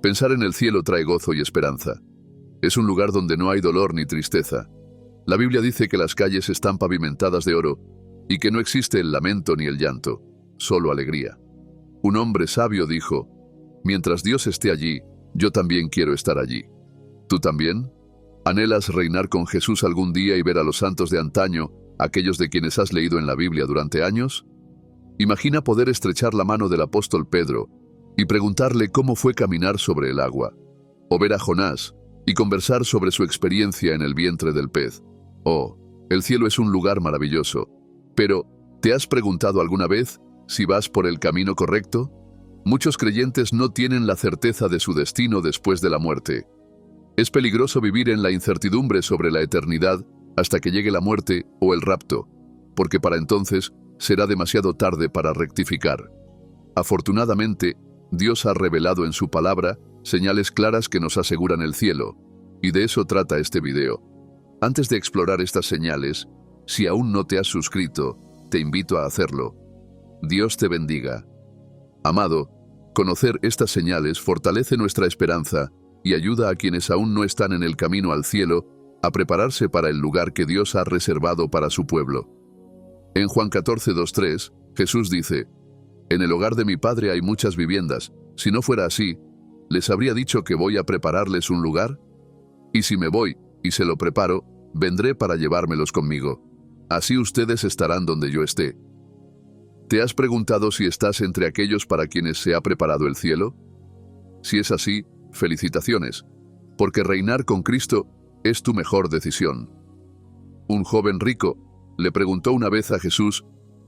Pensar en el cielo trae gozo y esperanza. Es un lugar donde no hay dolor ni tristeza. La Biblia dice que las calles están pavimentadas de oro y que no existe el lamento ni el llanto, solo alegría. Un hombre sabio dijo: mientras Dios esté allí, yo también quiero estar allí. ¿Tú también? ¿Anhelas reinar con Jesús algún día y ver a los santos de antaño, aquellos de quienes has leído en la Biblia durante años? Imagina poder estrechar la mano del apóstol Pedro y preguntarle cómo fue caminar sobre el agua, o ver a Jonás y conversar sobre su experiencia en el vientre del pez. Oh, el cielo es un lugar maravilloso, pero ¿te has preguntado alguna vez si vas por el camino correcto? Muchos creyentes no tienen la certeza de su destino después de la muerte. Es peligroso vivir en la incertidumbre sobre la eternidad hasta que llegue la muerte o el rapto, porque para entonces será demasiado tarde para rectificar. Afortunadamente, Dios ha revelado en su palabra señales claras que nos aseguran el cielo, y de eso trata este video. Antes de explorar estas señales, si aún no te has suscrito, te invito a hacerlo. Dios te bendiga. Amado, conocer estas señales fortalece nuestra esperanza y ayuda a quienes aún no están en el camino al cielo a prepararse para el lugar que Dios ha reservado para su pueblo. En Juan 14:2-3, Jesús dice: en el hogar de mi Padre hay muchas viviendas. Si no fuera así, ¿les habría dicho que voy a prepararles un lugar? Y si me voy y se lo preparo, vendré para llevármelos conmigo. Así ustedes estarán donde yo esté. ¿Te has preguntado si estás entre aquellos para quienes se ha preparado el cielo? Si es así, felicitaciones, porque reinar con Cristo es tu mejor decisión. Un joven rico le preguntó una vez a Jesús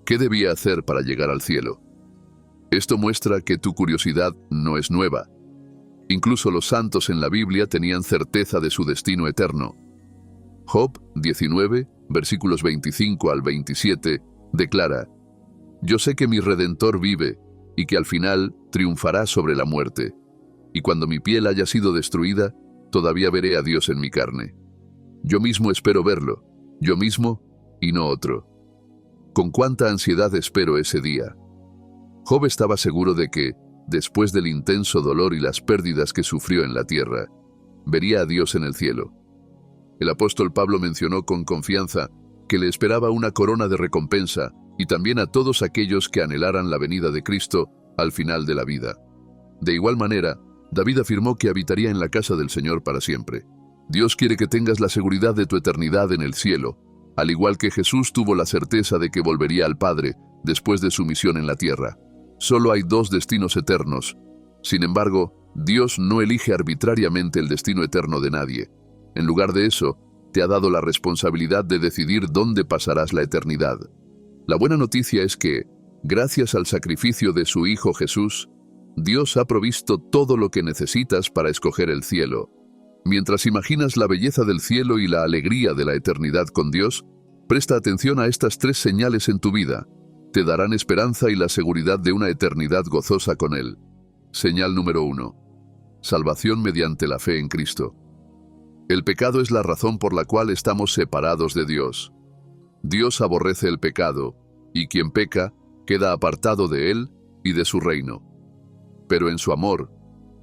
qué debía hacer para llegar al cielo. Esto muestra que tu curiosidad no es nueva. Incluso los santos en la Biblia tenían certeza de su destino eterno. Job 19, versículos 25 al 27, declara: yo sé que mi Redentor vive y que al final triunfará sobre la muerte. Y cuando mi piel haya sido destruida, todavía veré a Dios en mi carne. Yo mismo espero verlo, yo mismo y no otro. Con cuánta ansiedad espero ese día. Job estaba seguro de que, después del intenso dolor y las pérdidas que sufrió en la tierra, vería a Dios en el cielo. El apóstol Pablo mencionó con confianza que le esperaba una corona de recompensa y también a todos aquellos que anhelaran la venida de Cristo al final de la vida. De igual manera, David afirmó que habitaría en la casa del Señor para siempre. Dios quiere que tengas la seguridad de tu eternidad en el cielo, al igual que Jesús tuvo la certeza de que volvería al Padre después de su misión en la tierra. Solo hay dos destinos eternos. Sin embargo, Dios no elige arbitrariamente el destino eterno de nadie. En lugar de eso, te ha dado la responsabilidad de decidir dónde pasarás la eternidad. La buena noticia es que, gracias al sacrificio de su Hijo Jesús, Dios ha provisto todo lo que necesitas para escoger el cielo. Mientras imaginas la belleza del cielo y la alegría de la eternidad con Dios, presta atención a estas tres señales en tu vida. Te darán esperanza y la seguridad de una eternidad gozosa con Él. Señal número 1. Salvación mediante la fe en Cristo. El pecado es la razón por la cual estamos separados de Dios. Dios aborrece el pecado, y quien peca queda apartado de Él y de su reino. Pero en su amor,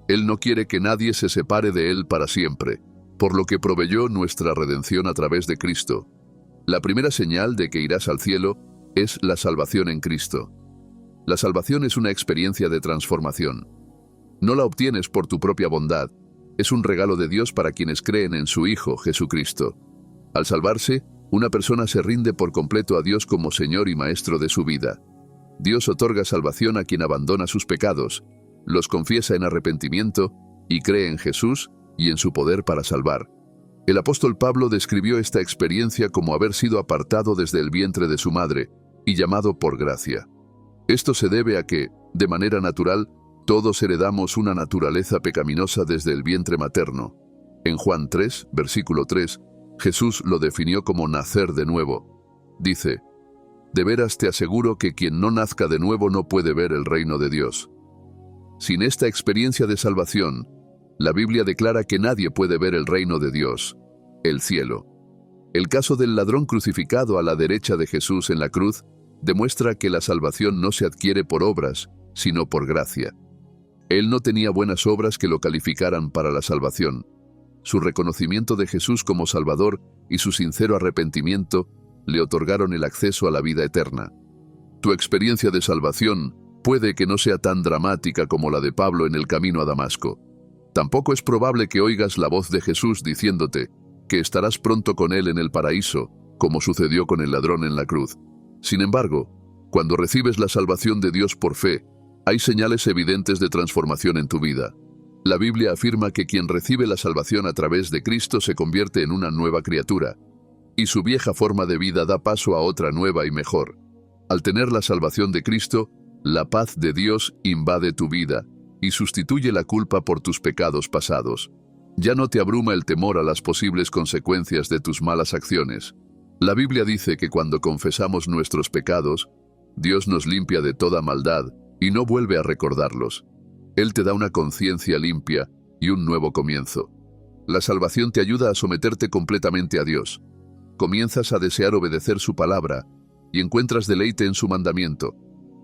Él no quiere que nadie se separe de Él para siempre, por lo que proveyó nuestra redención a través de Cristo. La primera señal de que irás al cielo es la salvación en Cristo. La salvación es una experiencia de transformación. No la obtienes por tu propia bondad, es un regalo de Dios para quienes creen en su Hijo, Jesucristo. Al salvarse, una persona se rinde por completo a Dios como Señor y Maestro de su vida. Dios otorga salvación a quien abandona sus pecados, los confiesa en arrepentimiento y cree en Jesús y en su poder para salvar. El apóstol Pablo describió esta experiencia como haber sido apartado desde el vientre de su madre y llamado por gracia. Esto se debe a que, de manera natural, todos heredamos una naturaleza pecaminosa desde el vientre materno. En Juan 3, versículo 3, Jesús lo definió como nacer de nuevo. Dice: de veras te aseguro que quien no nazca de nuevo no puede ver el reino de Dios. Sin esta experiencia de salvación, la Biblia declara que nadie puede ver el reino de Dios, el cielo. El caso del ladrón crucificado a la derecha de Jesús en la cruz demuestra que la salvación no se adquiere por obras, sino por gracia. Él no tenía buenas obras que lo calificaran para la salvación. Su reconocimiento de Jesús como Salvador y su sincero arrepentimiento le otorgaron el acceso a la vida eterna. Tu experiencia de salvación puede que no sea tan dramática como la de Pablo en el camino a Damasco. Tampoco es probable que oigas la voz de Jesús diciéndote que estarás pronto con Él en el paraíso, como sucedió con el ladrón en la cruz. Sin embargo, cuando recibes la salvación de Dios por fe, hay señales evidentes de transformación en tu vida. La Biblia afirma que quien recibe la salvación a través de Cristo se convierte en una nueva criatura, y su vieja forma de vida da paso a otra nueva y mejor. Al tener la salvación de Cristo, la paz de Dios invade tu vida y sustituye la culpa por tus pecados pasados. Ya no te abruma el temor a las posibles consecuencias de tus malas acciones. La Biblia dice que cuando confesamos nuestros pecados, Dios nos limpia de toda maldad y no vuelve a recordarlos. Él te da una conciencia limpia y un nuevo comienzo. La salvación te ayuda a someterte completamente a Dios. Comienzas a desear obedecer su palabra y encuentras deleite en su mandamiento.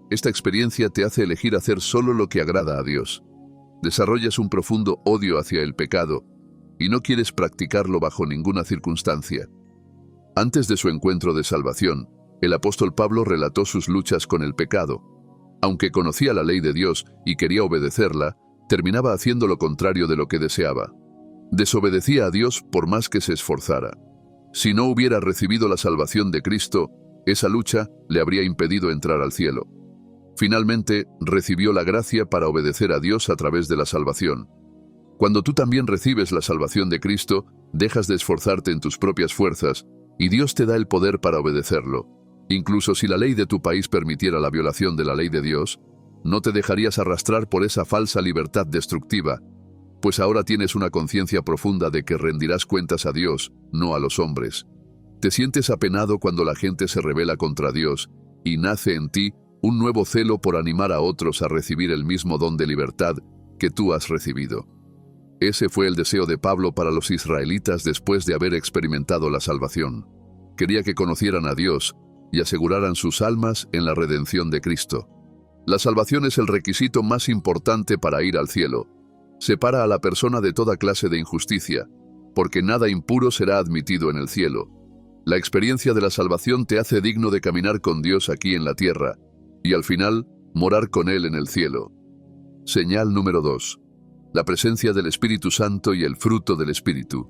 Esta experiencia te hace elegir hacer solo lo que agrada a Dios. Desarrollas un profundo odio hacia el pecado y no quieres practicarlo bajo ninguna circunstancia. Antes de su encuentro de salvación, el apóstol Pablo relató sus luchas con el pecado. Aunque conocía la ley de Dios y quería obedecerla, terminaba haciendo lo contrario de lo que deseaba. Desobedecía a Dios por más que se esforzara. Si no hubiera recibido la salvación de Cristo, esa lucha le habría impedido entrar al cielo. Finalmente, recibió la gracia para obedecer a Dios a través de la salvación. Cuando tú también recibes la salvación de Cristo, dejas de esforzarte en tus propias fuerzas y Dios te da el poder para obedecerlo. Incluso si la ley de tu país permitiera la violación de la ley de Dios, no te dejarías arrastrar por esa falsa libertad destructiva, pues ahora tienes una conciencia profunda de que rendirás cuentas a Dios, no a los hombres. Te sientes apenado cuando la gente se rebela contra Dios y nace en ti un nuevo celo por animar a otros a recibir el mismo don de libertad que tú has recibido. Ese fue el deseo de Pablo para los israelitas después de haber experimentado la salvación. Quería que conocieran a Dios y aseguraran sus almas en la redención de Cristo. La salvación es el requisito más importante para ir al cielo. Separa a la persona de toda clase de injusticia, porque nada impuro será admitido en el cielo. La experiencia de la salvación te hace digno de caminar con Dios aquí en la tierra, y al final, morar con Él en el cielo. Señal número 2. La presencia del Espíritu Santo y el fruto del Espíritu.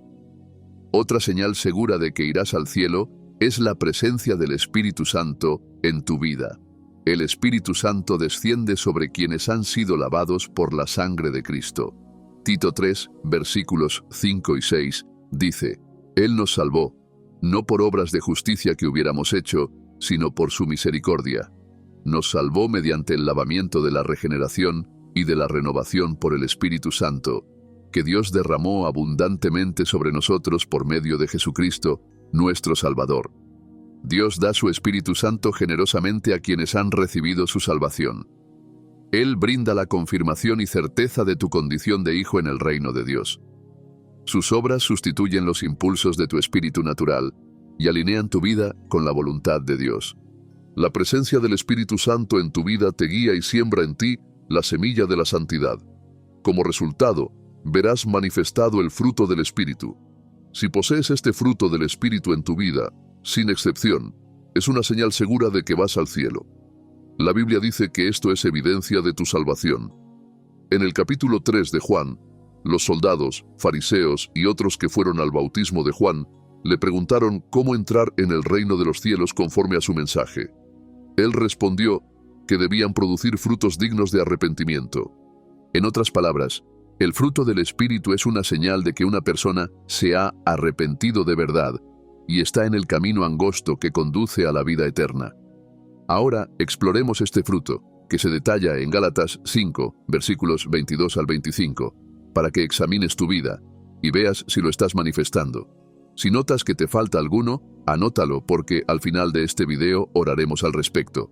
Otra señal segura de que irás al cielo es la presencia del Espíritu Santo en tu vida. El Espíritu Santo desciende sobre quienes han sido lavados por la sangre de Cristo. Tito 3, versículos 5 y 6, dice: Él nos salvó, no por obras de justicia que hubiéramos hecho, sino por su misericordia. Nos salvó mediante el lavamiento de la regeneración y de la renovación por el Espíritu Santo, que Dios derramó abundantemente sobre nosotros por medio de Jesucristo, nuestro Salvador. Dios da su Espíritu Santo generosamente a quienes han recibido su salvación. Él brinda la confirmación y certeza de tu condición de hijo en el reino de Dios. Sus obras sustituyen los impulsos de tu espíritu natural y alinean tu vida con la voluntad de Dios. La presencia del Espíritu Santo en tu vida te guía y siembra en ti la semilla de la santidad. Como resultado, verás manifestado el fruto del Espíritu. Si posees este fruto del Espíritu en tu vida, sin excepción, es una señal segura de que vas al cielo. La Biblia dice que esto es evidencia de tu salvación. En el capítulo 3 de Juan, los soldados, fariseos y otros que fueron al bautismo de Juan le preguntaron cómo entrar en el reino de los cielos conforme a su mensaje. Él respondió que debían producir frutos dignos de arrepentimiento. En otras palabras, el fruto del Espíritu es una señal de que una persona se ha arrepentido de verdad y está en el camino angosto que conduce a la vida eterna. Ahora exploremos este fruto, que se detalla en Gálatas 5, versículos 22 al 25, para que examines tu vida y veas si lo estás manifestando. Si notas que te falta alguno, anótalo porque al final de este video oraremos al respecto.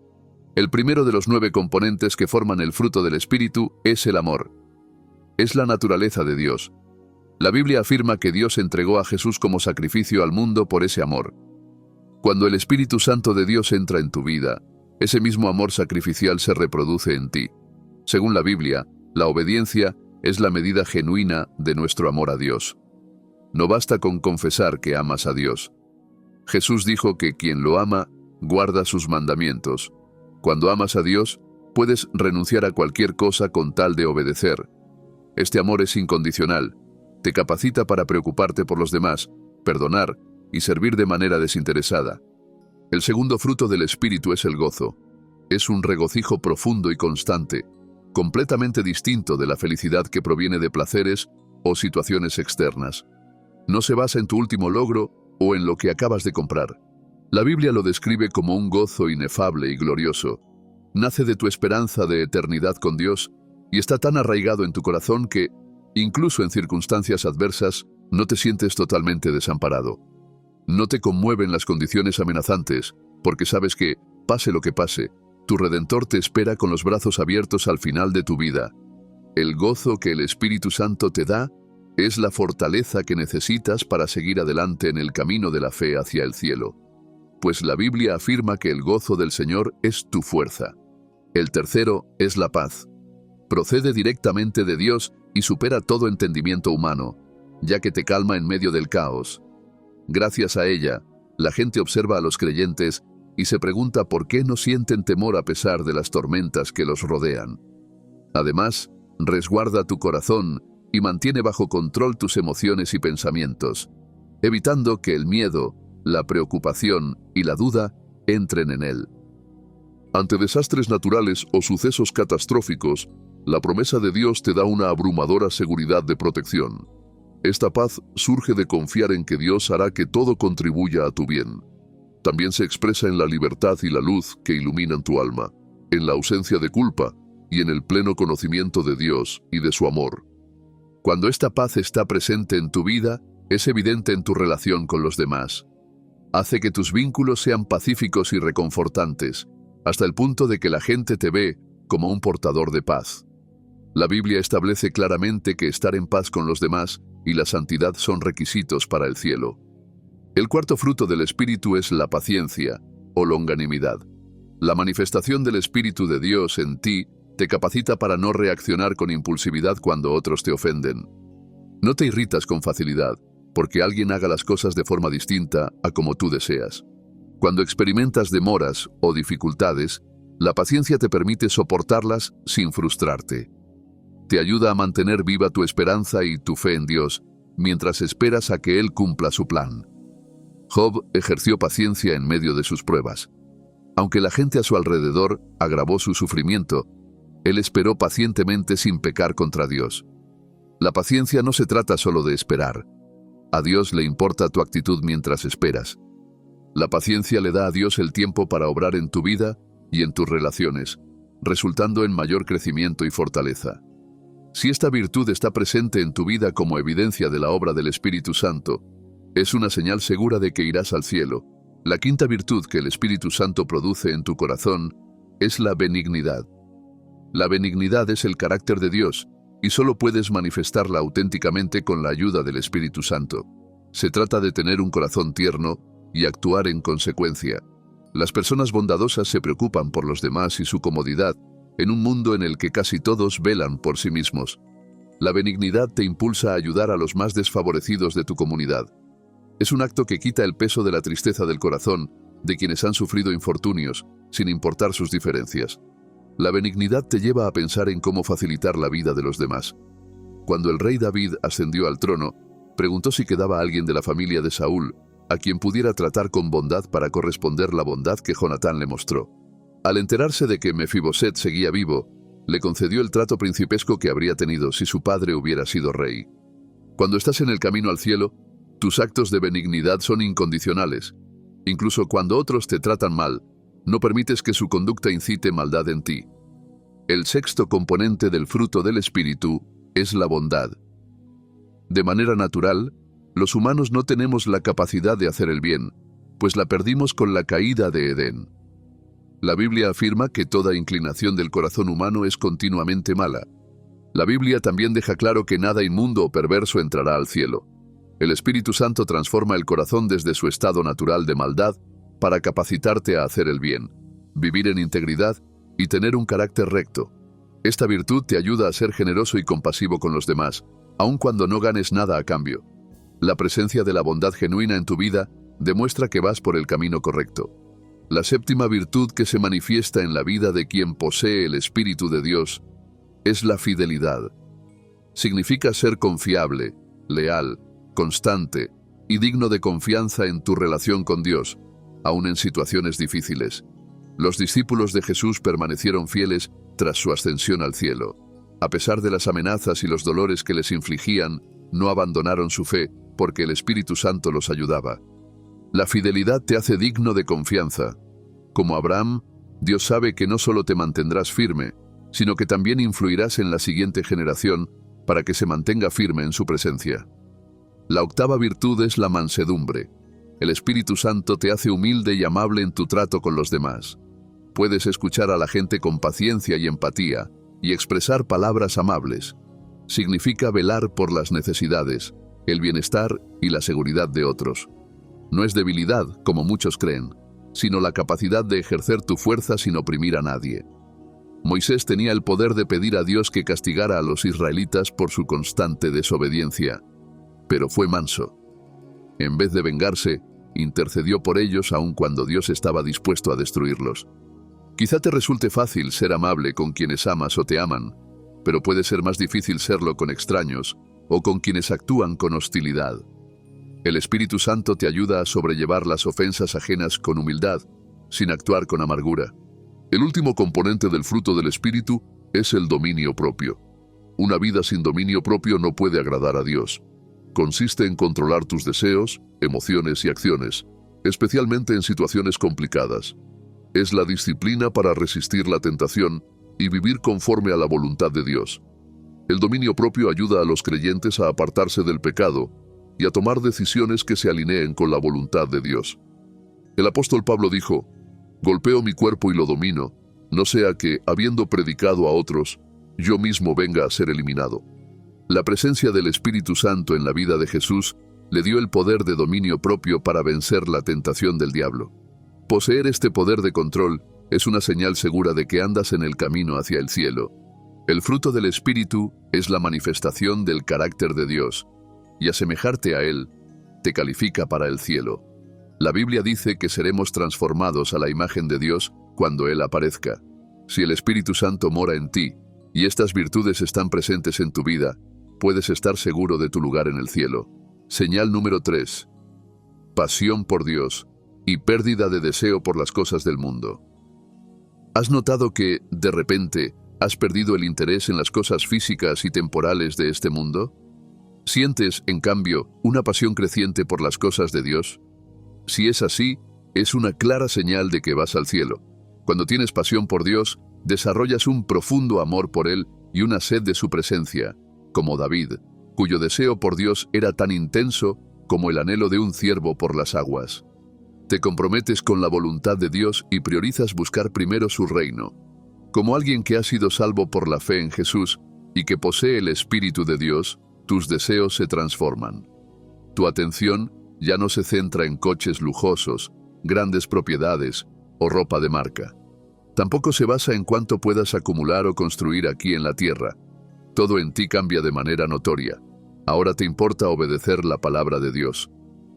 El primero de los 9 componentes que forman el fruto del Espíritu es el amor. Es la naturaleza de Dios. La Biblia afirma que Dios entregó a Jesús como sacrificio al mundo por ese amor. Cuando el Espíritu Santo de Dios entra en tu vida, ese mismo amor sacrificial se reproduce en ti. Según la Biblia, La obediencia es la medida genuina de nuestro amor a Dios. No basta con confesar que amas a Dios. Jesús dijo que quien lo ama, guarda sus mandamientos. Cuando amas a Dios, puedes renunciar a cualquier cosa con tal de obedecer. Este amor es incondicional. Te capacita para preocuparte por los demás, perdonar y servir de manera desinteresada. El segundo fruto del Espíritu es el gozo. Es un regocijo profundo y constante, completamente distinto de la felicidad que proviene de placeres o situaciones externas. No se basa en tu último logro o en lo que acabas de comprar. La Biblia lo describe como un gozo inefable y glorioso. Nace de tu esperanza de eternidad con Dios y está tan arraigado en tu corazón que, incluso en circunstancias adversas, no te sientes totalmente desamparado. No te conmueven las condiciones amenazantes, porque sabes que, pase lo que pase, tu Redentor te espera con los brazos abiertos al final de tu vida. El gozo que el Espíritu Santo te da es la fortaleza que necesitas para seguir adelante en el camino de la fe hacia el cielo. Pues la Biblia afirma que el gozo del Señor es tu fuerza. El tercero es la paz. Procede directamente de Dios y supera todo entendimiento humano, ya que te calma en medio del caos. Gracias a ella, la gente observa a los creyentes y se pregunta por qué no sienten temor a pesar de las tormentas que los rodean. Además, resguarda tu corazón y mantiene bajo control tus emociones y pensamientos, evitando que el miedo, la preocupación y la duda entren en él. Ante desastres naturales o sucesos catastróficos, la promesa de Dios te da una abrumadora seguridad de protección. Esta paz surge de confiar en que Dios hará que todo contribuya a tu bien. También se expresa en la libertad y la luz que iluminan tu alma, en la ausencia de culpa y en el pleno conocimiento de Dios y de su amor. Cuando esta paz está presente en tu vida, es evidente en tu relación con los demás. Hace que tus vínculos sean pacíficos y reconfortantes, hasta el punto de que la gente te ve como un portador de paz. La Biblia establece claramente que estar en paz con los demás y la santidad son requisitos para el cielo. El cuarto fruto del Espíritu es la paciencia o longanimidad. La manifestación del Espíritu de Dios en ti te capacita para no reaccionar con impulsividad cuando otros te ofenden. No te irritas con facilidad, porque alguien haga las cosas de forma distinta a como tú deseas. Cuando experimentas demoras o dificultades, la paciencia te permite soportarlas sin frustrarte. Te ayuda a mantener viva tu esperanza y tu fe en Dios, mientras esperas a que Él cumpla su plan. Job ejerció paciencia en medio de sus pruebas. Aunque la gente a su alrededor agravó su sufrimiento, él esperó pacientemente sin pecar contra Dios. La paciencia no se trata solo de esperar. A Dios le importa tu actitud mientras esperas. La paciencia le da a Dios el tiempo para obrar en tu vida y en tus relaciones, resultando en mayor crecimiento y fortaleza. Si esta virtud está presente en tu vida como evidencia de la obra del Espíritu Santo, es una señal segura de que irás al cielo. La quinta virtud que el Espíritu Santo produce en tu corazón es la benignidad. La benignidad es el carácter de Dios y solo puedes manifestarla auténticamente con la ayuda del Espíritu Santo. Se trata de tener un corazón tierno y actuar en consecuencia. Las personas bondadosas se preocupan por los demás y su comodidad en un mundo en el que casi todos velan por sí mismos. La benignidad te impulsa a ayudar a los más desfavorecidos de tu comunidad. Es un acto que quita el peso de la tristeza del corazón de quienes han sufrido infortunios, sin importar sus diferencias. La benignidad te lleva a pensar en cómo facilitar la vida de los demás. Cuando el rey David ascendió al trono, preguntó si quedaba alguien de la familia de Saúl, a quien pudiera tratar con bondad para corresponder la bondad que Jonatán le mostró. Al enterarse de que Mefiboset seguía vivo, le concedió el trato principesco que habría tenido si su padre hubiera sido rey. Cuando estás en el camino al cielo, tus actos de benignidad son incondicionales. Incluso cuando otros te tratan mal, no permites que su conducta incite maldad en ti. El sexto componente del fruto del Espíritu es la bondad. De manera natural, los humanos no tenemos la capacidad de hacer el bien, pues la perdimos con la caída de Edén. La Biblia afirma que toda inclinación del corazón humano es continuamente mala. La Biblia también deja claro que nada inmundo o perverso entrará al cielo. El Espíritu Santo transforma el corazón desde su estado natural de maldad para capacitarte a hacer el bien, vivir en integridad y tener un carácter recto. Esta virtud te ayuda a ser generoso y compasivo con los demás, aun cuando no ganes nada a cambio. La presencia de la bondad genuina en tu vida demuestra que vas por el camino correcto. La séptima virtud que se manifiesta en la vida de quien posee el Espíritu de Dios es la fidelidad. Significa ser confiable, leal, constante y digno de confianza en tu relación con Dios, aun en situaciones difíciles. Los discípulos de Jesús permanecieron fieles tras su ascensión al cielo. A pesar de las amenazas y los dolores que les infligían, no abandonaron su fe porque el Espíritu Santo los ayudaba. La fidelidad te hace digno de confianza. Como Abraham, Dios sabe que no solo te mantendrás firme, sino que también influirás en la siguiente generación para que se mantenga firme en su presencia. La octava virtud es la mansedumbre. El Espíritu Santo te hace humilde y amable en tu trato con los demás. Puedes escuchar a la gente con paciencia y empatía y expresar palabras amables. Significa velar por las necesidades, el bienestar y la seguridad de otros. No es debilidad, como muchos creen, sino la capacidad de ejercer tu fuerza sin oprimir a nadie. Moisés tenía el poder de pedir a Dios que castigara a los israelitas por su constante desobediencia, pero fue manso. En vez de vengarse, intercedió por ellos aun cuando Dios estaba dispuesto a destruirlos. Quizá te resulte fácil ser amable con quienes amas o te aman, pero puede ser más difícil serlo con extraños o con quienes actúan con hostilidad. El Espíritu Santo te ayuda a sobrellevar las ofensas ajenas con humildad, sin actuar con amargura. El último componente del fruto del Espíritu es el dominio propio. Una vida sin dominio propio no puede agradar a Dios. Consiste en controlar tus deseos, emociones y acciones, especialmente en situaciones complicadas. Es la disciplina para resistir la tentación y vivir conforme a la voluntad de Dios. El dominio propio ayuda a los creyentes a apartarse del pecado y a tomar decisiones que se alineen con la voluntad de Dios. El apóstol Pablo dijo: «Golpeo mi cuerpo y lo domino, no sea que, habiendo predicado a otros, yo mismo venga a ser eliminado». La presencia del Espíritu Santo en la vida de Jesús le dio el poder de dominio propio para vencer la tentación del diablo. Poseer este poder de control es una señal segura de que andas en el camino hacia el cielo. El fruto del Espíritu es la manifestación del carácter de Dios, y asemejarte a Él te califica para el cielo. La Biblia dice que seremos transformados a la imagen de Dios cuando Él aparezca. Si el Espíritu Santo mora en ti, y estas virtudes están presentes en tu vida, puedes estar seguro de tu lugar en el cielo. Señal número 3. Pasión por Dios y pérdida de deseo por las cosas del mundo. ¿Has notado que, de repente, has perdido el interés en las cosas físicas y temporales de este mundo? ¿Sientes, en cambio, una pasión creciente por las cosas de Dios? Si es así, es una clara señal de que vas al cielo. Cuando tienes pasión por Dios, desarrollas un profundo amor por Él y una sed de su presencia, como David, cuyo deseo por Dios era tan intenso como el anhelo de un ciervo por las aguas. Te comprometes con la voluntad de Dios y priorizas buscar primero su reino. Como alguien que ha sido salvo por la fe en Jesús y que posee el Espíritu de Dios, tus deseos se transforman. Tu atención ya no se centra en coches lujosos, grandes propiedades o ropa de marca. Tampoco se basa en cuánto puedas acumular o construir aquí en la tierra. Todo en ti cambia de manera notoria. Ahora te importa obedecer la palabra de Dios.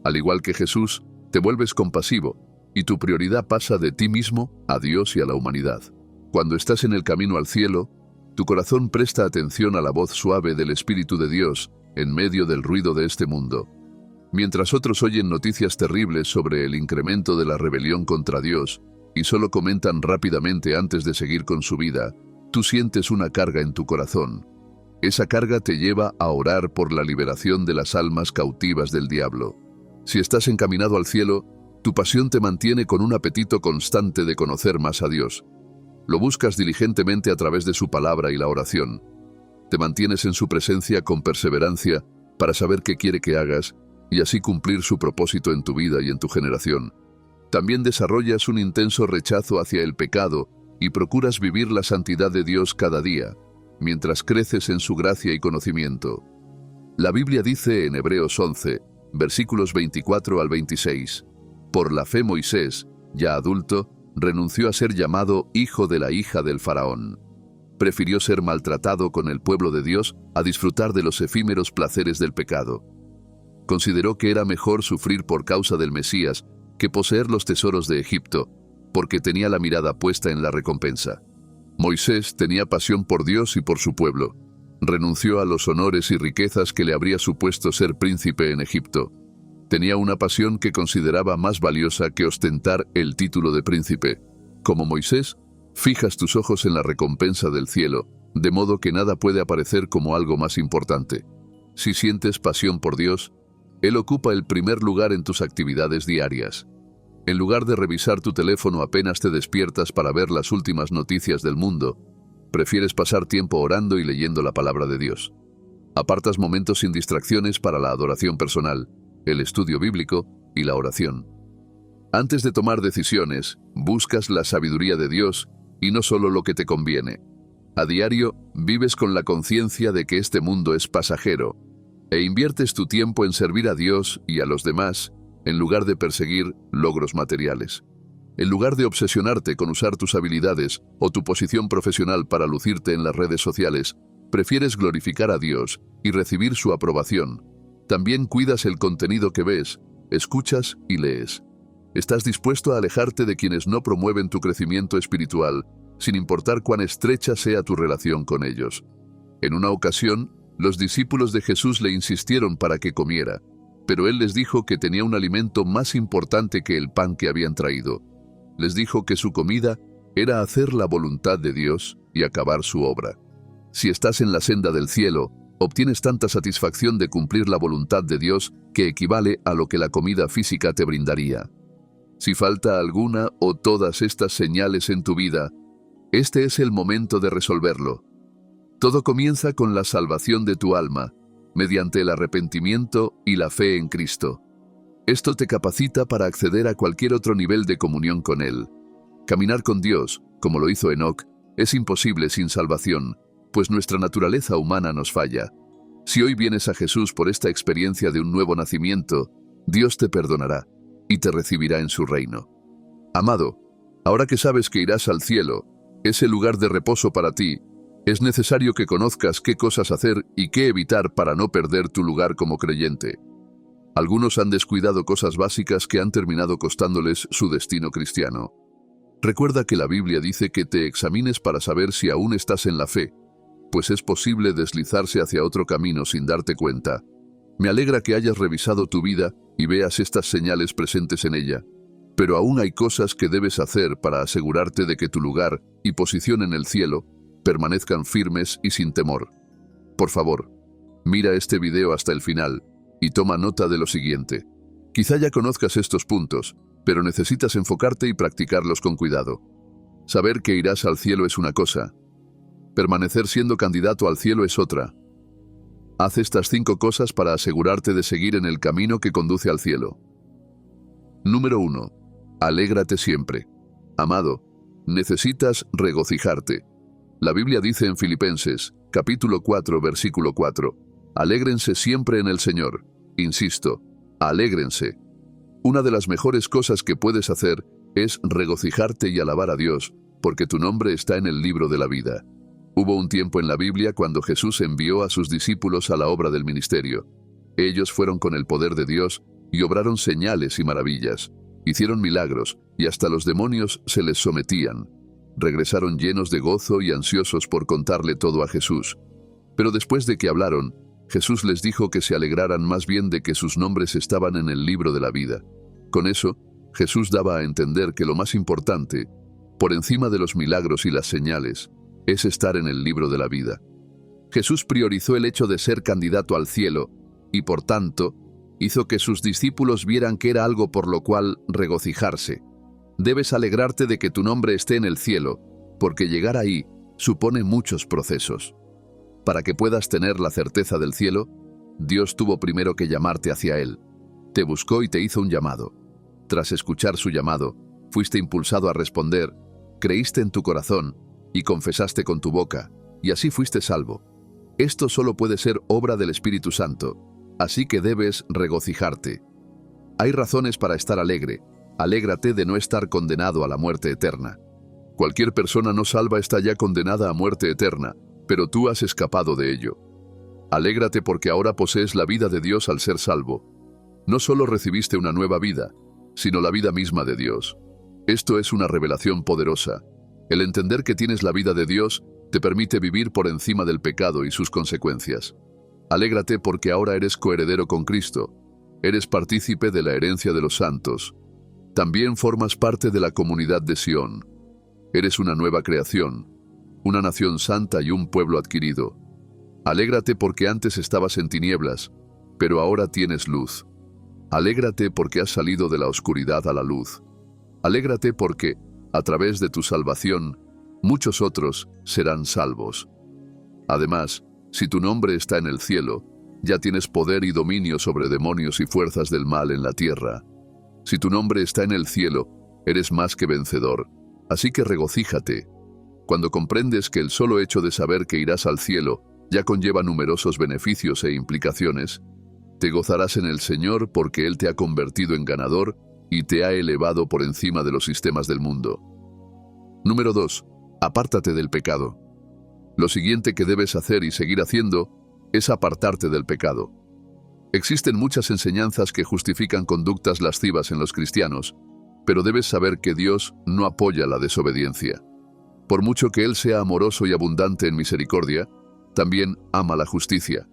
Al igual que Jesús, te vuelves compasivo y tu prioridad pasa de ti mismo a Dios y a la humanidad. Cuando estás en el camino al cielo, tu corazón presta atención a la voz suave del Espíritu de Dios en medio del ruido de este mundo. Mientras otros oyen noticias terribles sobre el incremento de la rebelión contra Dios y solo comentan rápidamente antes de seguir con su vida, tú sientes una carga en tu corazón. Esa carga te lleva a orar por la liberación de las almas cautivas del diablo. Si estás encaminado al cielo, tu pasión te mantiene con un apetito constante de conocer más a Dios. Lo buscas diligentemente a través de su palabra y la oración. Te mantienes en su presencia con perseverancia para saber qué quiere que hagas y así cumplir su propósito en tu vida y en tu generación. También desarrollas un intenso rechazo hacia el pecado y procuras vivir la santidad de Dios cada día, mientras creces en su gracia y conocimiento. La Biblia dice en Hebreos 11, versículos 24 al 26, «Por la fe Moisés, ya adulto, renunció a ser llamado hijo de la hija del faraón». Prefirió ser maltratado con el pueblo de Dios a disfrutar de los efímeros placeres del pecado. Consideró que era mejor sufrir por causa del Mesías que poseer los tesoros de Egipto, porque tenía la mirada puesta en la recompensa. Moisés tenía pasión por Dios y por su pueblo. Renunció a los honores y riquezas que le habría supuesto ser príncipe en Egipto. Tenía una pasión que consideraba más valiosa que ostentar el título de príncipe. Como Moisés, fijas tus ojos en la recompensa del cielo, de modo que nada puede aparecer como algo más importante. Si sientes pasión por Dios, Él ocupa el primer lugar en tus actividades diarias. En lugar de revisar tu teléfono apenas te despiertas para ver las últimas noticias del mundo, prefieres pasar tiempo orando y leyendo la palabra de Dios. Apartas momentos sin distracciones para la adoración personal, el estudio bíblico y la oración. Antes de tomar decisiones, buscas la sabiduría de Dios y no solo lo que te conviene. A diario, vives con la conciencia de que este mundo es pasajero e inviertes tu tiempo en servir a Dios y a los demás en lugar de perseguir logros materiales. En lugar de obsesionarte con usar tus habilidades o tu posición profesional para lucirte en las redes sociales, prefieres glorificar a Dios y recibir su aprobación. También cuidas el contenido que ves, escuchas y lees. Estás dispuesto a alejarte de quienes no promueven tu crecimiento espiritual, sin importar cuán estrecha sea tu relación con ellos. En una ocasión, los discípulos de Jesús le insistieron para que comiera, pero él les dijo que tenía un alimento más importante que el pan que habían traído. Les dijo que su comida era hacer la voluntad de Dios y acabar su obra. Si estás en la senda del cielo, obtienes tanta satisfacción de cumplir la voluntad de Dios que equivale a lo que la comida física te brindaría. Si falta alguna o todas estas señales en tu vida, este es el momento de resolverlo. Todo comienza con la salvación de tu alma, mediante el arrepentimiento y la fe en Cristo. Esto te capacita para acceder a cualquier otro nivel de comunión con Él. Caminar con Dios, como lo hizo Enoc, es imposible sin salvación, pues nuestra naturaleza humana nos falla. Si hoy vienes a Jesús por esta experiencia de un nuevo nacimiento, Dios te perdonará y te recibirá en su reino. Amado, ahora que sabes que irás al cielo, ese lugar de reposo para ti, es necesario que conozcas qué cosas hacer y qué evitar para no perder tu lugar como creyente. Algunos han descuidado cosas básicas que han terminado costándoles su destino cristiano. Recuerda que la Biblia dice que te examines para saber si aún estás en la fe, pues es posible deslizarse hacia otro camino sin darte cuenta. Me alegra que hayas revisado tu vida y veas estas señales presentes en ella, pero aún hay cosas que debes hacer para asegurarte de que tu lugar y posición en el cielo permanezcan firmes y sin temor. Por favor, mira este video hasta el final y toma nota de lo siguiente. Quizá ya conozcas estos puntos, pero necesitas enfocarte y practicarlos con cuidado. Saber que irás al cielo es una cosa. Permanecer siendo candidato al cielo es otra. Haz estas 5 cosas para asegurarte de seguir en el camino que conduce al cielo. Número 1. Alégrate siempre. Amado, necesitas regocijarte. La Biblia dice en Filipenses, capítulo 4, versículo 4, «Alégrense siempre en el Señor». Insisto, alégrense. Una de las mejores cosas que puedes hacer es regocijarte y alabar a Dios, porque tu nombre está en el libro de la vida. Hubo un tiempo en la Biblia cuando Jesús envió a sus discípulos a la obra del ministerio. Ellos fueron con el poder de Dios y obraron señales y maravillas. Hicieron milagros y hasta los demonios se les sometían. Regresaron llenos de gozo y ansiosos por contarle todo a Jesús. Pero después de que hablaron, Jesús les dijo que se alegraran más bien de que sus nombres estaban en el libro de la vida. Con eso, Jesús daba a entender que lo más importante, por encima de los milagros y las señales, es estar en el libro de la vida. Jesús priorizó el hecho de ser candidato al cielo y, por tanto, hizo que sus discípulos vieran que era algo por lo cual regocijarse. Debes alegrarte de que tu nombre esté en el cielo, porque llegar ahí supone muchos procesos. Para que puedas tener la certeza del cielo, Dios tuvo primero que llamarte hacia Él. Te buscó y te hizo un llamado. Tras escuchar su llamado, fuiste impulsado a responder, creíste en tu corazón y confesaste con tu boca, y así fuiste salvo. Esto solo puede ser obra del Espíritu Santo, así que debes regocijarte. Hay razones para estar alegre. Alégrate de no estar condenado a la muerte eterna. Cualquier persona no salva está ya condenada a muerte eterna, pero tú has escapado de ello. Alégrate porque ahora posees la vida de Dios al ser salvo. No solo recibiste una nueva vida, sino la vida misma de Dios. Esto es una revelación poderosa. El entender que tienes la vida de Dios te permite vivir por encima del pecado y sus consecuencias. Alégrate porque ahora eres coheredero con Cristo. Eres partícipe de la herencia de los santos. También formas parte de la comunidad de Sión. Eres una nueva creación, una nación santa y un pueblo adquirido. Alégrate porque antes estabas en tinieblas, pero ahora tienes luz. Alégrate porque has salido de la oscuridad a la luz. Alégrate porque, a través de tu salvación, muchos otros serán salvos. Además, si tu nombre está en el cielo, ya tienes poder y dominio sobre demonios y fuerzas del mal en la tierra. Si tu nombre está en el cielo, eres más que vencedor. Así que regocíjate. Cuando comprendes que el solo hecho de saber que irás al cielo ya conlleva numerosos beneficios e implicaciones, te gozarás en el Señor porque Él te ha convertido en ganador y te ha elevado por encima de los sistemas del mundo. Número 2. Apártate del pecado. Lo siguiente que debes hacer y seguir haciendo es apartarte del pecado. Existen muchas enseñanzas que justifican conductas lascivas en los cristianos, pero debes saber que Dios no apoya la desobediencia. Por mucho que Él sea amoroso y abundante en misericordia, también ama la justicia.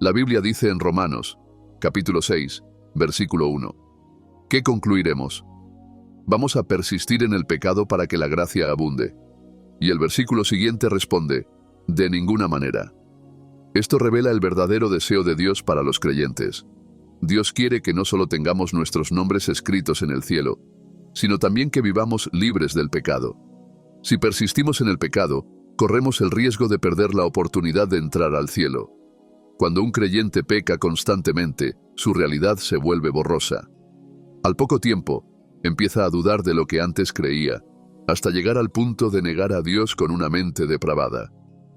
La Biblia dice en Romanos, capítulo 6, versículo 1. ¿Qué concluiremos? Vamos a persistir en el pecado para que la gracia abunde. Y el versículo siguiente responde, de ninguna manera. Esto revela el verdadero deseo de Dios para los creyentes. Dios quiere que no solo tengamos nuestros nombres escritos en el cielo, sino también que vivamos libres del pecado. Si persistimos en el pecado, corremos el riesgo de perder la oportunidad de entrar al cielo. Cuando un creyente peca constantemente, su realidad se vuelve borrosa. Al poco tiempo, empieza a dudar de lo que antes creía, hasta llegar al punto de negar a Dios con una mente depravada.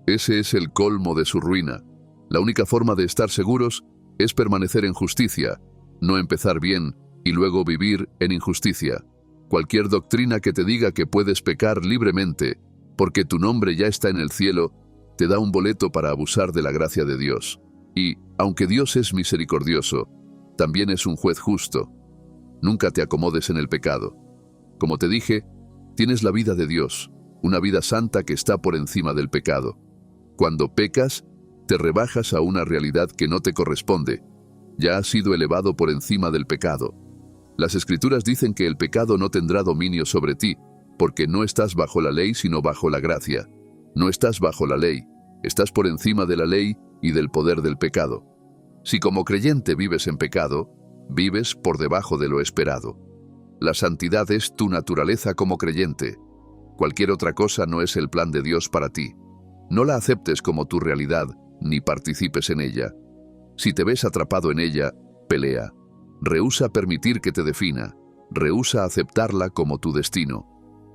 Ese es el colmo de su ruina. La única forma de estar seguros es permanecer en justicia, no empezar bien y luego vivir en injusticia. Cualquier doctrina que te diga que puedes pecar libremente, porque tu nombre ya está en el cielo, te da un boleto para abusar de la gracia de Dios. Y, aunque Dios es misericordioso, también es un juez justo. Nunca te acomodes en el pecado. Como te dije, tienes la vida de Dios, una vida santa que está por encima del pecado. Cuando pecas, te rebajas a una realidad que no te corresponde. Ya has sido elevado por encima del pecado. Las Escrituras dicen que el pecado no tendrá dominio sobre ti, porque no estás bajo la ley sino bajo la gracia. No estás bajo la ley, estás por encima de la ley y del poder del pecado. Si como creyente vives en pecado, vives por debajo de lo esperado. La santidad es tu naturaleza como creyente. Cualquier otra cosa no es el plan de Dios para ti. No la aceptes como tu realidad, ni participes en ella. Si te ves atrapado en ella, pelea. Rehúsa permitir que te defina. Rehúsa aceptarla como tu destino.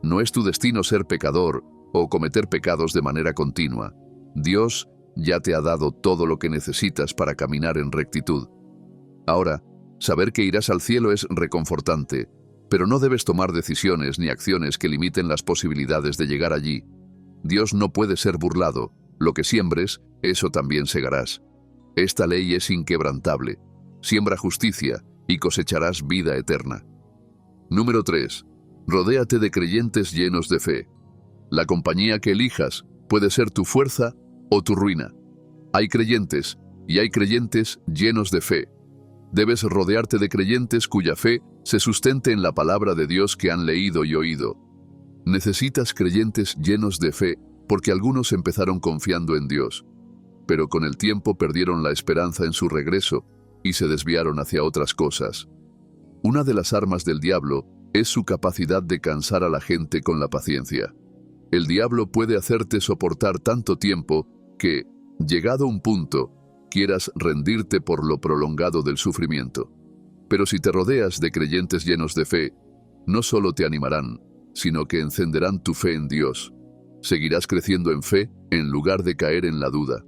No es tu destino ser pecador o cometer pecados de manera continua. Dios ya te ha dado todo lo que necesitas para caminar en rectitud. Ahora, saber que irás al cielo es reconfortante, pero no debes tomar decisiones ni acciones que limiten las posibilidades de llegar allí. Dios no puede ser burlado. Lo que siembres, eso también segarás. Esta ley es inquebrantable. Siembra justicia y cosecharás vida eterna. Número 3. Rodéate de creyentes llenos de fe. La compañía que elijas puede ser tu fuerza o tu ruina. Hay creyentes y hay creyentes llenos de fe. Debes rodearte de creyentes cuya fe se sustente en la palabra de Dios que han leído y oído. Necesitas creyentes llenos de fe porque algunos empezaron confiando en Dios, pero con el tiempo perdieron la esperanza en su regreso y se desviaron hacia otras cosas. Una de las armas del diablo es su capacidad de cansar a la gente con la paciencia. El diablo puede hacerte soportar tanto tiempo que, llegado un punto, quieras rendirte por lo prolongado del sufrimiento. Pero si te rodeas de creyentes llenos de fe, no solo te animarán, sino que encenderán tu fe en Dios. Seguirás creciendo en fe en lugar de caer en la duda.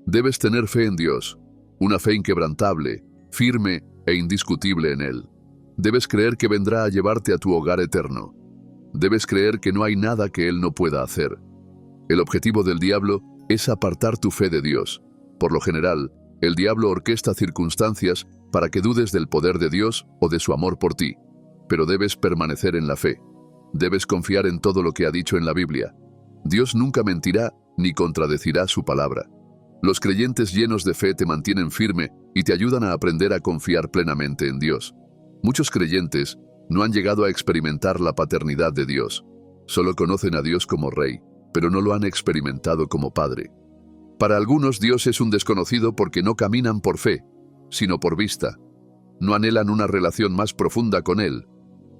Debes tener fe en Dios, una fe inquebrantable, firme e indiscutible en Él. Debes creer que vendrá a llevarte a tu hogar eterno. Debes creer que no hay nada que Él no pueda hacer. El objetivo del diablo es apartar tu fe de Dios. Por lo general, el diablo orquesta circunstancias para que dudes del poder de Dios o de su amor por ti. Pero debes permanecer en la fe. Debes confiar en todo lo que ha dicho en la Biblia. Dios nunca mentirá ni contradecirá su palabra. Los creyentes llenos de fe te mantienen firme y te ayudan a aprender a confiar plenamente en Dios. Muchos creyentes no han llegado a experimentar la paternidad de Dios. Solo conocen a Dios como Rey, pero no lo han experimentado como Padre. Para algunos Dios es un desconocido porque no caminan por fe, sino por vista. No anhelan una relación más profunda con Él.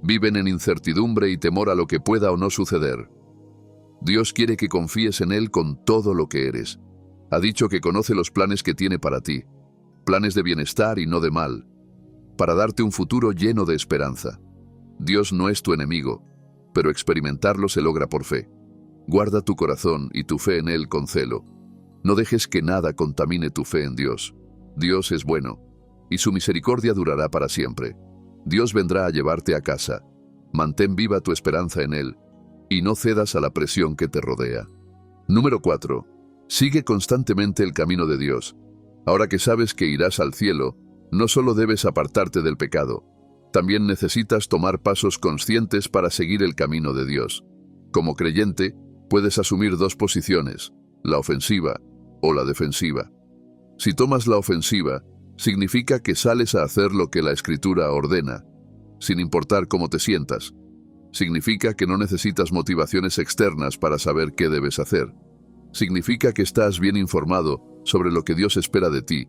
Viven en incertidumbre y temor a lo que pueda o no suceder. Dios quiere que confíes en Él con todo lo que eres. Ha dicho que conoce los planes que tiene para ti, planes de bienestar y no de mal, para darte un futuro lleno de esperanza. Dios no es tu enemigo, pero experimentarlo se logra por fe. Guarda tu corazón y tu fe en Él con celo. No dejes que nada contamine tu fe en Dios. Dios es bueno, y su misericordia durará para siempre. Dios vendrá a llevarte a casa. Mantén viva tu esperanza en Él, y no cedas a la presión que te rodea. Número 4. Sigue constantemente el camino de Dios. Ahora que sabes que irás al cielo, no solo debes apartarte del pecado, también necesitas tomar pasos conscientes para seguir el camino de Dios. Como creyente, puedes asumir dos posiciones, la ofensiva o la defensiva. Si tomas la ofensiva, significa que sales a hacer lo que la Escritura ordena, sin importar cómo te sientas. Significa que no necesitas motivaciones externas para saber qué debes hacer. Significa que estás bien informado sobre lo que Dios espera de ti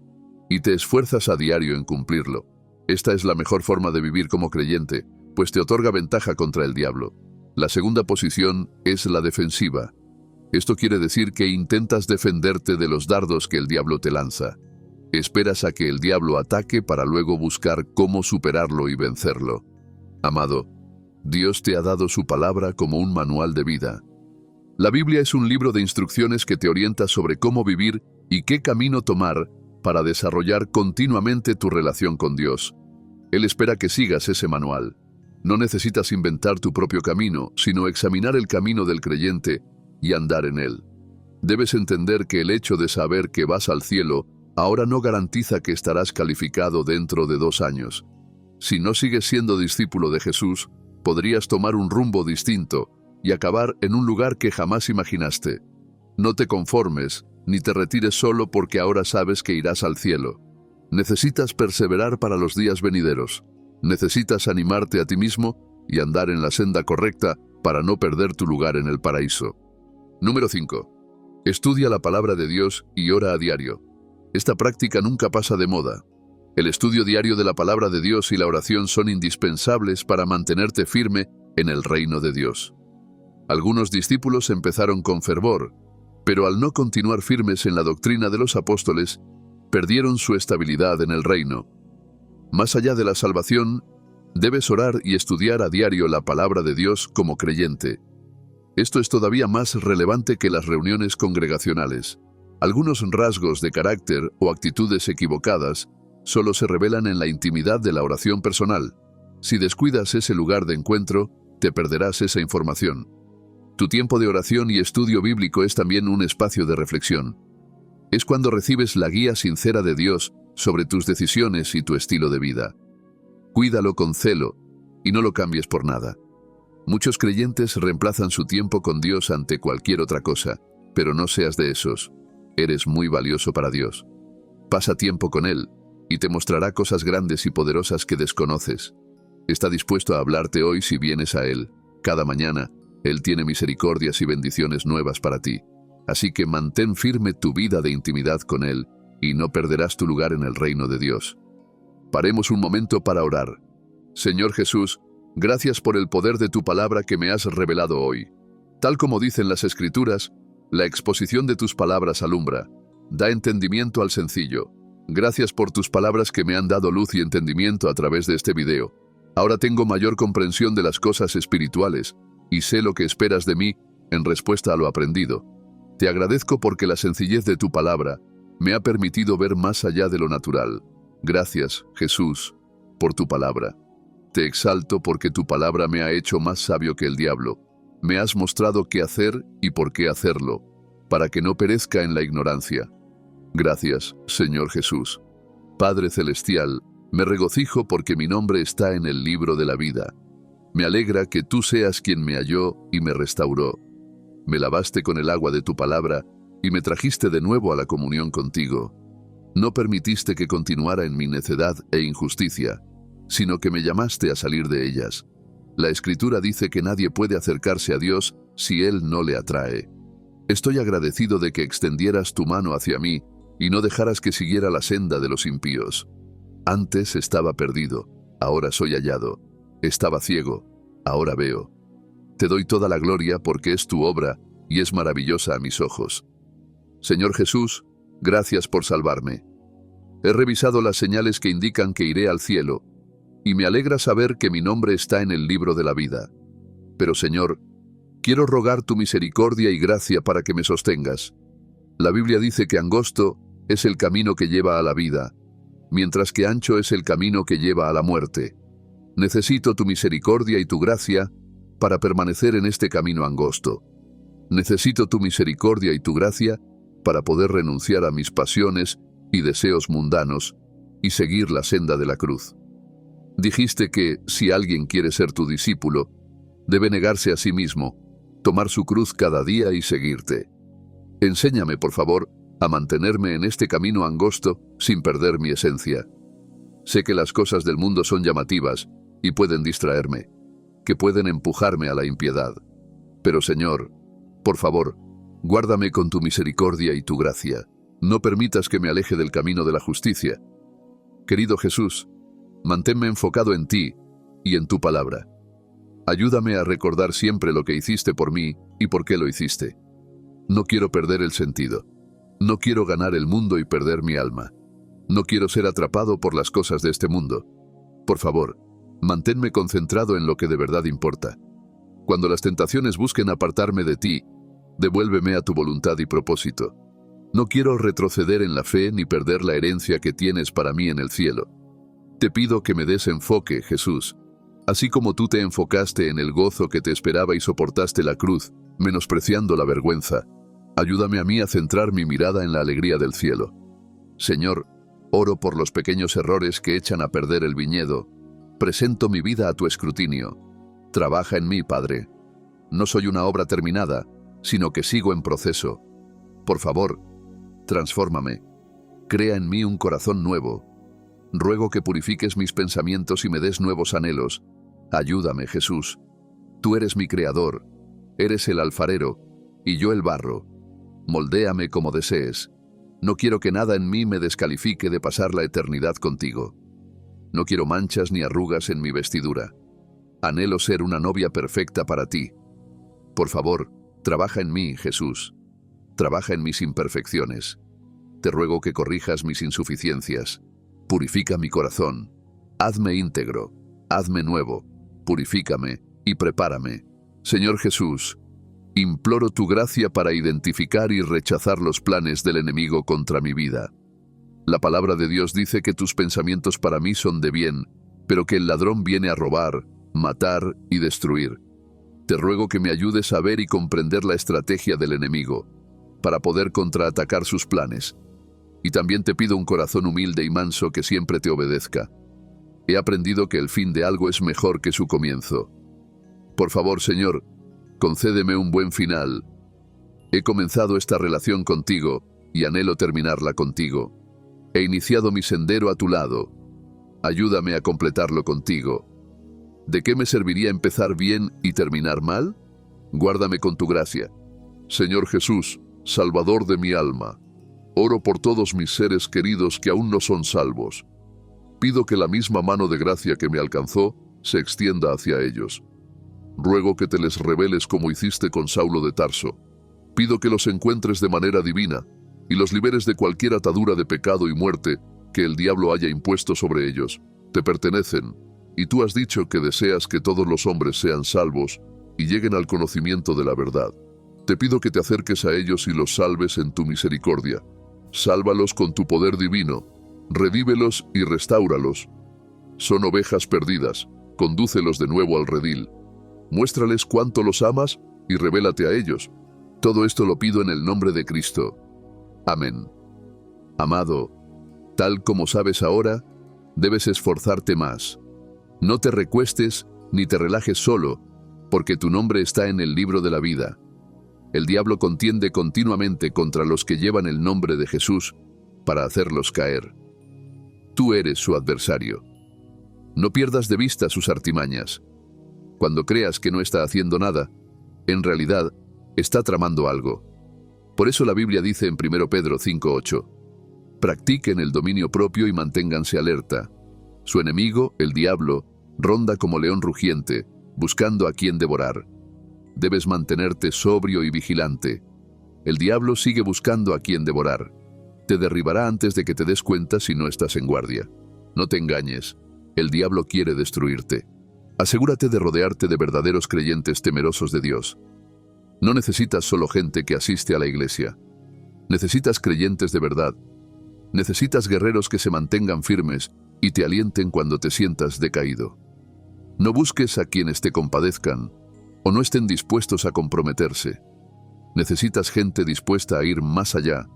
y te esfuerzas a diario en cumplirlo. Esta es la mejor forma de vivir como creyente, pues te otorga ventaja contra el diablo. La segunda posición es la defensiva. Esto quiere decir que intentas defenderte de los dardos que el diablo te lanza. Esperas a que el diablo ataque para luego buscar cómo superarlo y vencerlo. Amado, Dios te ha dado su palabra como un manual de vida. La Biblia es un libro de instrucciones que te orienta sobre cómo vivir y qué camino tomar para desarrollar continuamente tu relación con Dios. Él espera que sigas ese manual. No necesitas inventar tu propio camino, sino examinar el camino del creyente y andar en él. Debes entender que el hecho de saber que vas al cielo ahora no garantiza que estarás calificado dentro de 2 años. Si no sigues siendo discípulo de Jesús, podrías tomar un rumbo distinto y acabar en un lugar que jamás imaginaste. No te conformes, ni te retires solo porque ahora sabes que irás al cielo. Necesitas perseverar para los días venideros. Necesitas animarte a ti mismo y andar en la senda correcta para no perder tu lugar en el paraíso. Número 5. Estudia la palabra de Dios y ora a diario. Esta práctica nunca pasa de moda. El estudio diario de la palabra de Dios y la oración son indispensables para mantenerte firme en el reino de Dios. Algunos discípulos empezaron con fervor, pero al no continuar firmes en la doctrina de los apóstoles, perdieron su estabilidad en el reino. Más allá de la salvación, debes orar y estudiar a diario la palabra de Dios como creyente. Esto es todavía más relevante que las reuniones congregacionales. Algunos rasgos de carácter o actitudes equivocadas solo se revelan en la intimidad de la oración personal. Si descuidas ese lugar de encuentro, te perderás esa información. Tu tiempo de oración y estudio bíblico es también un espacio de reflexión. Es cuando recibes la guía sincera de Dios sobre tus decisiones y tu estilo de vida. Cuídalo con celo y no lo cambies por nada. Muchos creyentes reemplazan su tiempo con Dios ante cualquier otra cosa, pero no seas de esos. Eres muy valioso para Dios. Pasa tiempo con Él y te mostrará cosas grandes y poderosas que desconoces. Está dispuesto a hablarte hoy si vienes a Él. Cada mañana, Él tiene misericordias y bendiciones nuevas para ti. Así que mantén firme tu vida de intimidad con Él y no perderás tu lugar en el reino de Dios. Paremos un momento para orar. Señor Jesús, gracias por el poder de tu palabra que me has revelado hoy. Tal como dicen las Escrituras, la exposición de tus palabras alumbra, da entendimiento al sencillo. Gracias por tus palabras que me han dado luz y entendimiento a través de este video. Ahora tengo mayor comprensión de las cosas espirituales y sé lo que esperas de mí en respuesta a lo aprendido. Te agradezco porque la sencillez de tu palabra me ha permitido ver más allá de lo natural. Gracias, Jesús, por tu palabra. Te exalto porque tu palabra me ha hecho más sabio que el diablo. Me has mostrado qué hacer y por qué hacerlo, para que no perezca en la ignorancia. Gracias, Señor Jesús. Padre Celestial, me regocijo porque mi nombre está en el libro de la vida. Me alegra que tú seas quien me halló y me restauró. Me lavaste con el agua de tu palabra y me trajiste de nuevo a la comunión contigo. No permitiste que continuara en mi necedad e injusticia, sino que me llamaste a salir de ellas. La Escritura dice que nadie puede acercarse a Dios si Él no le atrae. Estoy agradecido de que extendieras tu mano hacia mí y no dejaras que siguiera la senda de los impíos. Antes estaba perdido, ahora soy hallado. Estaba ciego, ahora veo. Te doy toda la gloria porque es tu obra y es maravillosa a mis ojos. Señor Jesús, gracias por salvarme. He revisado las señales que indican que iré al cielo, y me alegra saber que mi nombre está en el libro de la vida. Pero Señor, quiero rogar tu misericordia y gracia para que me sostengas. La Biblia dice que angosto es el camino que lleva a la vida, mientras que ancho es el camino que lleva a la muerte. Necesito tu misericordia y tu gracia para permanecer en este camino angosto. Necesito tu misericordia y tu gracia para poder renunciar a mis pasiones y deseos mundanos y seguir la senda de la cruz. Dijiste que, si alguien quiere ser tu discípulo, debe negarse a sí mismo, tomar su cruz cada día y seguirte. Enséñame, por favor, a mantenerme en este camino angosto sin perder mi esencia. Sé que las cosas del mundo son llamativas y pueden distraerme, que pueden empujarme a la impiedad. Pero, Señor, por favor, guárdame con tu misericordia y tu gracia. No permitas que me aleje del camino de la justicia. Querido Jesús, manténme enfocado en ti y en tu palabra. Ayúdame a recordar siempre lo que hiciste por mí y por qué lo hiciste. No quiero perder el sentido. No quiero ganar el mundo y perder mi alma. No quiero ser atrapado por las cosas de este mundo. Por favor, manténme concentrado en lo que de verdad importa. Cuando las tentaciones busquen apartarme de ti, devuélveme a tu voluntad y propósito. No quiero retroceder en la fe ni perder la herencia que tienes para mí en el cielo. Te pido que me des enfoque, Jesús, así como tú te enfocaste en el gozo que te esperaba y soportaste la cruz, menospreciando la vergüenza. Ayúdame a mí a centrar mi mirada en la alegría del cielo. Señor, oro por los pequeños errores que echan a perder el viñedo. Presento mi vida a tu escrutinio. Trabaja en mí, Padre. No soy una obra terminada, sino que sigo en proceso. Por favor, transfórmame. Crea en mí un corazón nuevo. Ruego que purifiques mis pensamientos y me des nuevos anhelos. Ayúdame, Jesús. Tú eres mi creador. Eres el alfarero, y yo el barro. Moldéame como desees. No quiero que nada en mí me descalifique de pasar la eternidad contigo. No quiero manchas ni arrugas en mi vestidura. Anhelo ser una novia perfecta para ti. Por favor, trabaja en mí, Jesús. Trabaja en mis imperfecciones. Te ruego que corrijas mis insuficiencias. Purifica mi corazón. Hazme íntegro. Hazme nuevo. Purifícame y prepárame. Señor Jesús, imploro tu gracia para identificar y rechazar los planes del enemigo contra mi vida. La palabra de Dios dice que tus pensamientos para mí son de bien, pero que el ladrón viene a robar, matar y destruir. Te ruego que me ayudes a ver y comprender la estrategia del enemigo, para poder contraatacar sus planes. Y también te pido un corazón humilde y manso que siempre te obedezca. He aprendido que el fin de algo es mejor que su comienzo. Por favor, Señor, concédeme un buen final. He comenzado esta relación contigo y anhelo terminarla contigo. He iniciado mi sendero a tu lado. Ayúdame a completarlo contigo. ¿De qué me serviría empezar bien y terminar mal? Guárdame con tu gracia. Señor Jesús, Salvador de mi alma, oro por todos mis seres queridos que aún no son salvos. Pido que la misma mano de gracia que me alcanzó se extienda hacia ellos. Ruego que te les reveles como hiciste con Saulo de Tarso. Pido que los encuentres de manera divina y los liberes de cualquier atadura de pecado y muerte que el diablo haya impuesto sobre ellos. Te pertenecen, y tú has dicho que deseas que todos los hombres sean salvos y lleguen al conocimiento de la verdad. Te pido que te acerques a ellos y los salves en tu misericordia. Sálvalos con tu poder divino, revívelos y restáuralos. Son ovejas perdidas, condúcelos de nuevo al redil. Muéstrales cuánto los amas y revélate a ellos. Todo esto lo pido en el nombre de Cristo. Amén. Amado, tal como sabes ahora, debes esforzarte más. No te recuestes ni te relajes solo, porque tu nombre está en el libro de la vida. El diablo contiende continuamente contra los que llevan el nombre de Jesús para hacerlos caer. Tú eres su adversario. No pierdas de vista sus artimañas. Cuando creas que no está haciendo nada, en realidad está tramando algo. Por eso la Biblia dice en 1 Pedro 5:8, practiquen el dominio propio y manténganse alerta. Su enemigo, el diablo, ronda como león rugiente, buscando a quien devorar. Debes mantenerte sobrio y vigilante. El diablo sigue buscando a quien devorar. Te derribará antes de que te des cuenta si no estás en guardia. No te engañes. El diablo quiere destruirte. Asegúrate de rodearte de verdaderos creyentes temerosos de Dios. No necesitas solo gente que asiste a la iglesia. Necesitas creyentes de verdad. Necesitas guerreros que se mantengan firmes y te alienten cuando te sientas decaído. No busques a quienes te compadezcan o no estén dispuestos a comprometerse. Necesitas gente dispuesta a ir más allá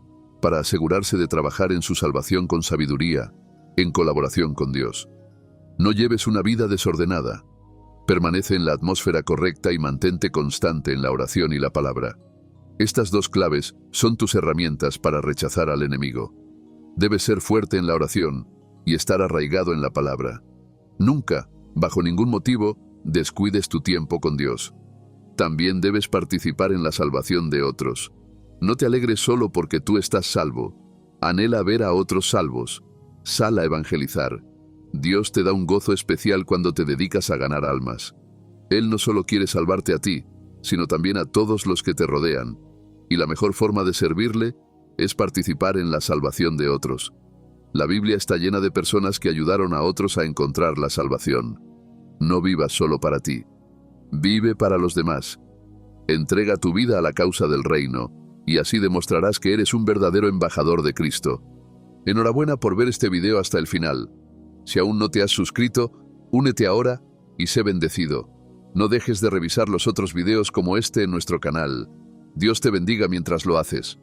para asegurarse de trabajar en su salvación con sabiduría, en colaboración con Dios. No lleves una vida desordenada. Permanece en la atmósfera correcta y mantente constante en la oración y la palabra. Estas dos claves son tus herramientas para rechazar al enemigo. Debes ser fuerte en la oración y estar arraigado en la palabra. Nunca, bajo ningún motivo, descuides tu tiempo con Dios. También debes participar en la salvación de otros. No te alegres solo porque tú estás salvo. Anhela ver a otros salvos. Sal a evangelizar. Dios te da un gozo especial cuando te dedicas a ganar almas. Él no solo quiere salvarte a ti, sino también a todos los que te rodean. Y la mejor forma de servirle es participar en la salvación de otros. La Biblia está llena de personas que ayudaron a otros a encontrar la salvación. No vivas solo para ti. Vive para los demás. Entrega tu vida a la causa del reino, y así demostrarás que eres un verdadero embajador de Cristo. Enhorabuena por ver este video hasta el final. Si aún no te has suscrito, únete ahora y sé bendecido. No dejes de revisar los otros videos como este en nuestro canal. Dios te bendiga mientras lo haces.